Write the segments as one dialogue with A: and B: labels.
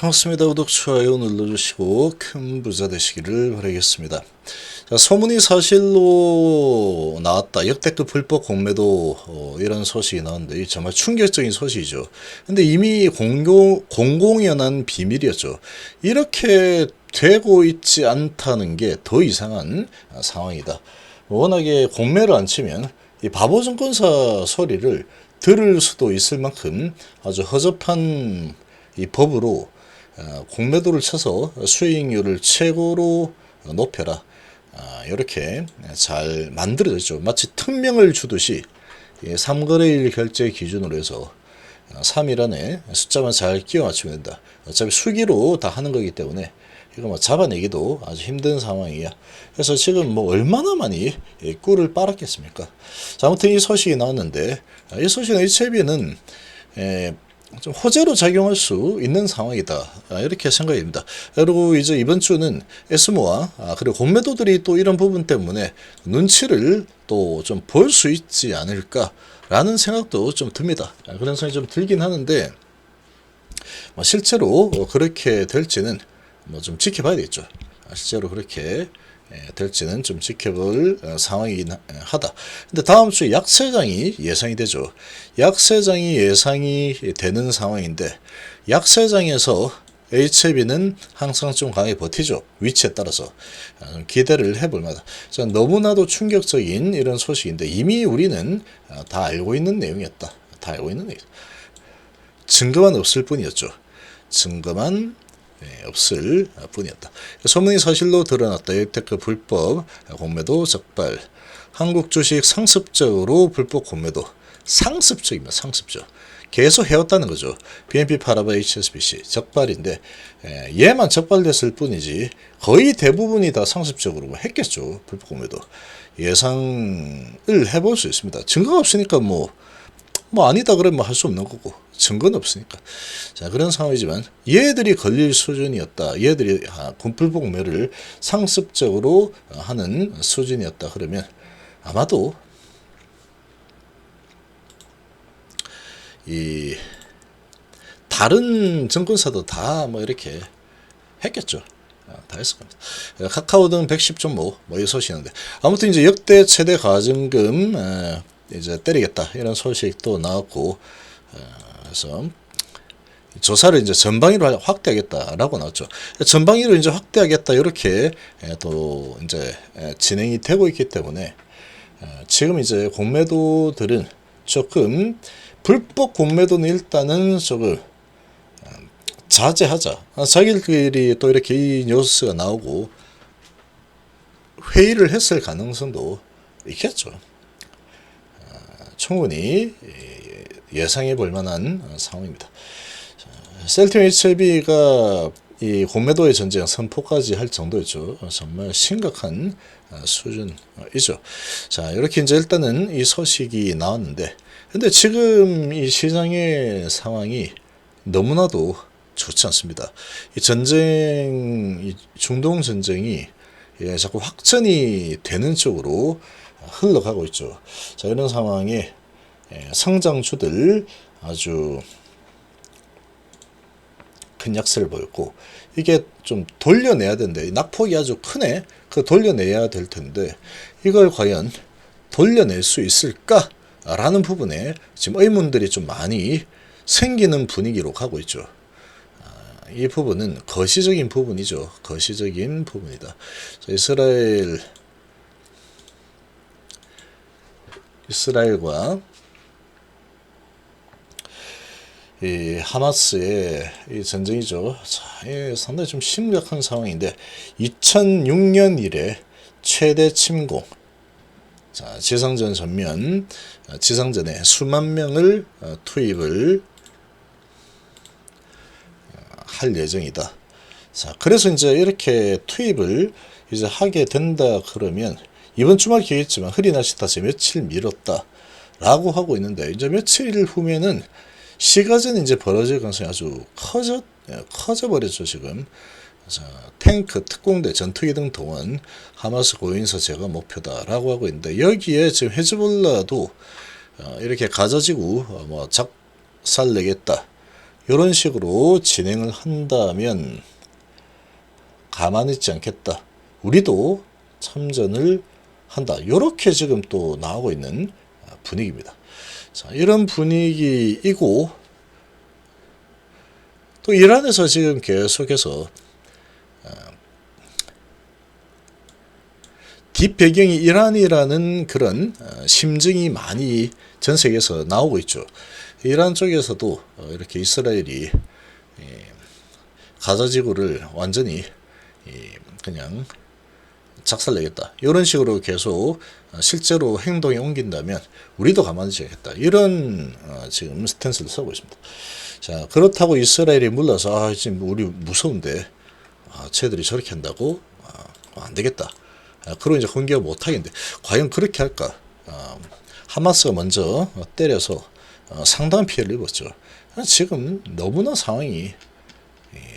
A: 반갑습니다. 구독, 좋아요 눌러주시고 큰 부자 되시기를 바라겠습니다. 자, 소문이 사실로 나왔다. 역대급 불법 공매도 이런 소식이 나왔는데 정말 충격적인 소식이죠. 근데 이미 공공연한 비밀이었죠. 이렇게 되고 있지 않다는 게 더 이상한 상황이다. 워낙에 공매를 안 치면 이 바보 증권사 소리를 들을 수도 있을 만큼 아주 허접한 이 법으로 공매도를 쳐서 수익률을 최고로 높여라. 이렇게 잘 만들어졌죠. 마치 특명을 주듯이 3거래일 결제 기준으로 해서 3일 안에 숫자만 잘 끼워 맞추면 된다. 어차피 수기로 다 하는 거기 때문에 이거 뭐 잡아내기도 아주 힘든 상황이야. 그래서 지금 뭐 얼마나 많이 꿀을 빨았겠습니까? 자, 아무튼 이 소식이 나왔는데 이 소식은 HLB는 좀 호재로 작용할 수 있는 상황이다. 이렇게 생각입니다. 그리고 이제 이번 주는 에스모와 그리고 공매도들이 또 이런 부분 때문에 눈치를 또 좀 볼 수 있지 않을까라는 생각도 좀 듭니다. 그런 생각이 좀 들긴 하는데 실제로 그렇게 될지는 뭐 좀 지켜봐야 되겠죠. 실제로 그렇게 될지는 좀 지켜볼 상황이긴 하다. 근데 다음 주에 약세장이 예상이 되죠. 약세장이 예상이 되는 상황인데 약세장에서 HLB는 항상 좀 강하게 버티죠. 위치에 따라서 기대를 해볼 만하다. 너무나도 충격적인 이런 소식인데 이미 우리는 다 알고 있는 내용이었다. 다 알고 있는 내용. 증거만 없을 뿐이었죠. 증거만 없을 뿐이었다. 소문이 사실로 드러났다. 역대급 불법 공매도 적발. 한국 주식 상습적으로 불법 공매도. 상습적입니다. 상습적. 계속 해왔다는 거죠. BNP 파라바 HSBC 적발인데 얘만 적발됐을 뿐이지 거의 대부분이 다 상습적으로 했겠죠. 불법 공매도. 예상을 해볼 수 있습니다. 증거가 없으니까 뭐 아니다 그러면 할 수 없는 거고 증거는 없으니까. 자, 그런 상황이지만 얘들이 걸릴 수준이었다. 얘들이 불법 공매를 상습적으로 하는 수준이었다. 그러면 아마도 이 다른 증권사도 다 뭐 이렇게 했겠죠. 다 했을 겁니다. 카카오 등 110.5 뭐 이 소식인데 아무튼 이제 역대 최대 가증금 이제 때리겠다 이런 소식도 나왔고 그래서 조사를 이제 전방위로 확대하겠다라고 나왔죠. 전방위로 이제 확대하겠다 이렇게 또 이제 진행이 되고 있기 때문에 지금 이제 공매도들은 조금 불법 공매도는 일단은 조금 자제하자. 자기들끼리 또 이렇게 이 뉴스가 나오고 회의를 했을 가능성도 있겠죠. 충분히 예상해 볼 만한 상황입니다. 셀트리온 HLB가 이 공매도의 전쟁 선포까지 할 정도였죠. 정말 심각한 수준이죠. 자, 이렇게 이제 일단은 이 소식이 나왔는데, 근데 지금 이 시장의 상황이 너무나도 좋지 않습니다. 이 전쟁, 이 중동 전쟁이 자꾸 확전이 되는 쪽으로 흘러가고 있죠. 자, 이런 상황에 성장주들 아주 큰 약세를 보였고 이게 좀 돌려내야 되는데 낙폭이 아주 크네. 그 돌려내야 될 텐데 이걸 과연 돌려낼 수 있을까라는 부분에 지금 의문들이 좀 많이 생기는 분위기로 가고 있죠. 이 부분은 거시적인 부분이죠. 거시적인 부분이다. 이스라엘과 이 하마스의 이 전쟁이죠. 자, 상당히 좀 심각한 상황인데 2006년 이래 최대 침공. 자, 지상전 전면, 지상전에 수만 명을 투입을 할 예정이다. 자, 그래서 이제 이렇게 투입을 이제 하게 된다 그러면 이번 주말 기겠지만 흐리날씨 탓에 며칠 미뤘다라고 하고 있는데 이제 며칠 후면은 시가전이 이제 벌어질 가능성이 아주 커져 버렸죠 지금. 자, 탱크, 특공대, 전투기 등 동원, 하마스 고위인사 제거 목표다라고 하고 있는데 여기에 지금 헤즈볼라도 이렇게 가져지고 뭐 작살내겠다 이런 식으로 진행을 한다면 가만히 있지 않겠다. 우리도 참전을 한다. 이렇게 지금 또 나오고 있는 분위기입니다. 자, 이런 분위기이고 또 이란에서 지금 계속해서 뒷배경이 이란이라는 그런 심증이 많이 전 세계에서 나오고 있죠. 이란 쪽에서도 이렇게 이스라엘이 가자 지구를 완전히 그냥 작살내겠다. 이런 식으로 계속 실제로 행동에 옮긴다면 우리도 가만히 있어야겠다. 이런 지금 스탠스를 쓰고 있습니다. 자, 그렇다고 이스라엘이 물러서 지금 우리 무서운데 쟤들이 저렇게 한다고 안 되겠다. 그러고 이제 공격을 못 하겠는데 과연 그렇게 할까? 하마스가 먼저 때려서 상당한 피해를 입었죠. 지금 너무나 상황이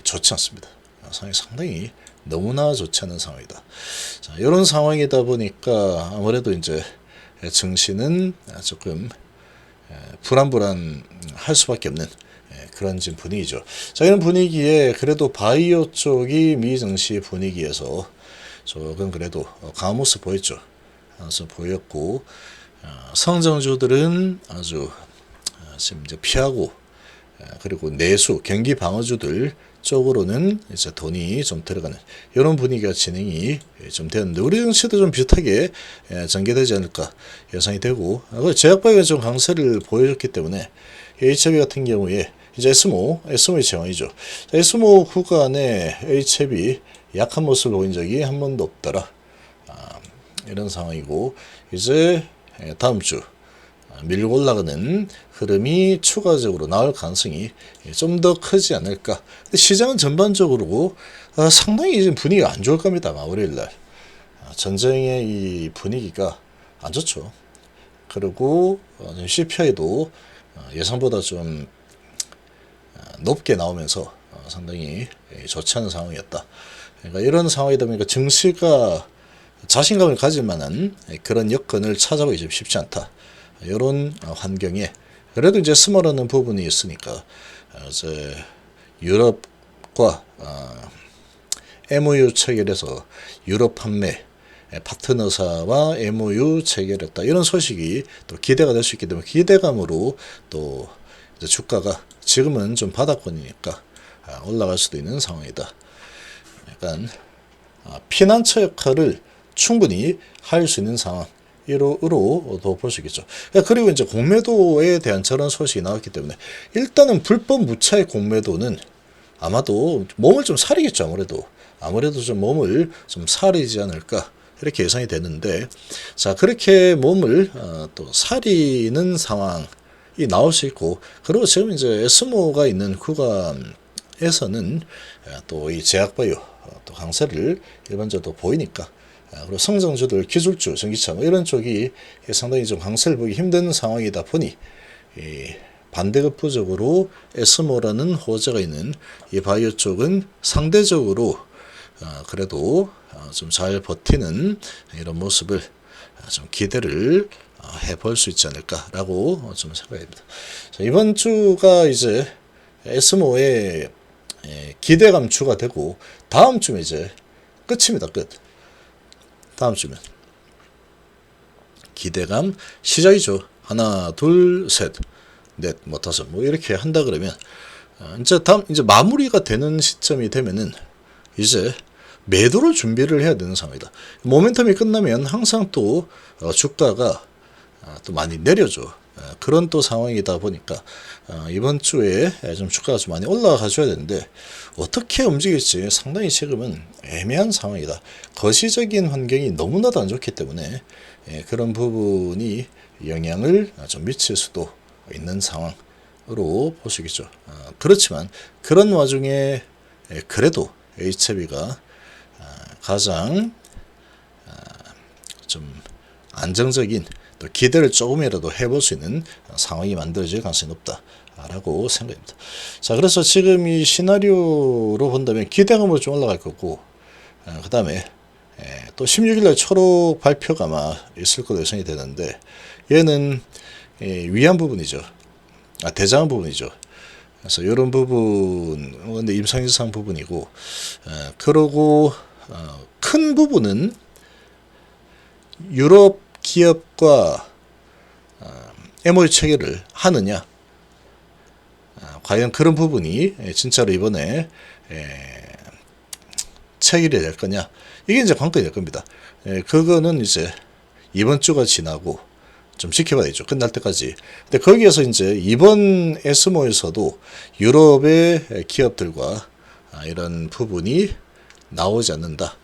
A: 좋지 않습니다. 상황이 상당히 너무나 좋지 않은 상황이다. 자, 이런 상황이다 보니까 아무래도 이제 정신은 조금 불안할 수밖에 없는 그런 지금 분위기죠. 자, 이런 분위기에 그래도 바이오 쪽이 미 증시 분위기에서 조금 그래도 강한 모습 보였죠. 그래서 보였고 성장주들은 아주 지금 이제 피하고 그리고 내수 경기 방어주들 쪽으로는 이제 돈이 좀 들어가는 이런 분위기가 진행이 좀 되었는데 우리 증시도 좀 비슷하게 전개되지 않을까 예상이 되고 제약바이오가 좀 강세를 보여줬기 때문에 HB 같은 경우에 이제 SMO의 제왕이죠. SMO 구간에 HB 약한 모습을 보인 적이 한 번도 없더라. 이런 상황이고 이제 다음 주 밀고 올라가는 흐름이 추가적으로 나올 가능성이 좀 더 크지 않을까. 근데 시장은 전반적으로 상당히 지금 분위기가 안 좋을 겁니다. 월요일날 전쟁의 이 분위기가 안 좋죠. 그리고 CPI도 예상보다 좀 높게 나오면서 상당히 좋지 않은 상황이었다. 그러니까 이런 상황이다 보니까 증시가 자신감을 가질 만한 그런 여건을 찾아보기 좀 쉽지 않다. 이런 환경에 그래도 이제 스몰하는 부분이 있으니까 이제 유럽과 MOU 체결해서 유럽 판매 파트너사와 MOU 체결했다. 이런 소식이 또 기대가 될 수 있기 때문에 기대감으로 또 이제 주가가 지금은 좀 바닥권이니까 올라갈 수도 있는 상황이다. 약간 피난처 역할을 충분히 할 수 있는 상황으로도 볼 수 있겠죠. 그리고 이제 공매도에 대한 저런 소식이 나왔기 때문에 일단은 불법 무차익 공매도는 아마도 몸을 좀 사리겠죠. 아무래도 좀 몸을 좀 사리지 않을까 이렇게 예상이 되는데 자 그렇게 몸을 또 사리는 상황이 나올 수 있고 그리고 지금 이제 SMO가 있는 구간에서는 또 이 제약바이오 또 강세를 일반적으로 보이니까 그리고 성장주들 기술주 전기차 이런 쪽이 상당히 좀 강세를 보기 힘든 상황이다 보니 반대급부적으로 SMO라는 호재가 있는 이 바이오 쪽은 상대적으로 그래도 좀 잘 버티는 이런 모습을 좀 기대를 해볼 수 있지 않을까라고 좀 생각합니다. 자, 이번 주가 이제 SMO의 기대감 주가 되고 다음 주면 이제 끝입니다. 끝. 다음 주면 기대감 시작이죠. 하나, 둘, 셋, 넷, 뭐 다섯, 뭐 이렇게 한다 그러면 이제 마무리가 되는 시점이 되면은 이제 매도를 준비를 해야 되는 상황이다. 모멘텀이 끝나면 항상 또 주가가 또 많이 내려줘. 그런 또 상황이다 보니까 이번 주에 좀 주가가 좀 많이 올라가 줘야 되는데 어떻게 움직일지 상당히 지금은 애매한 상황이다. 거시적인 환경이 너무나도 안 좋기 때문에 그런 부분이 영향을 좀 미칠 수도 있는 상황으로 볼 수 있겠죠. 그렇지만 그런 와중에 그래도 HB가 가장 좀 안정적인 또 기대를 조금이라도 해볼 수 있는 상황이 만들어질 가능성이 높다라고 생각합니다. 자, 그래서 지금 이 시나리오로 본다면 기대감으로 좀 올라갈 거고, 그 다음에 또 16일날 초록 발표가 아마 있을 것으로 예상이 되는데, 얘는 위안 부분이죠. 대장암 부분이죠. 그래서 이런 부분, 근데 임상이상 부분이고, 그러고 큰 부분은 유럽 기업과 MOU 체결을 하느냐, 과연 그런 부분이 진짜로 이번에 체결이 될 거냐, 이게 이제 관건이 될 겁니다. 그거는 이제 이번 주가 지나고 좀 지켜봐야죠. 끝날 때까지. 근데 거기에서 이제 이번 에스모에서도 유럽의 기업들과 이런 부분이 나오지 않는다.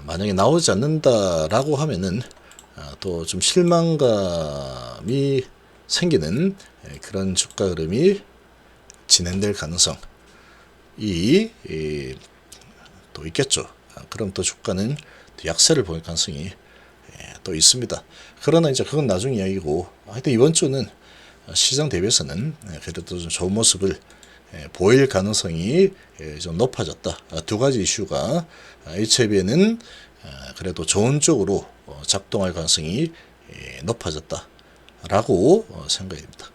A: 만약에 나오지 않는다라고 하면은 또 좀 실망감이 생기는 그런 주가 흐름이 진행될 가능성이 또 있겠죠. 그럼 또 주가는 약세를 보일 가능성이 또 있습니다. 그러나 이제 그건 나중 이야기고, 하여튼 이번 주는 시장 대비해서는 그래도 좀 좋은 모습을 보일 가능성이 좀 높아졌다. 두 가지 이슈가 HIB에는 그래도 좋은 쪽으로 작동할 가능성이 높아졌다라고 생각이 됩니다.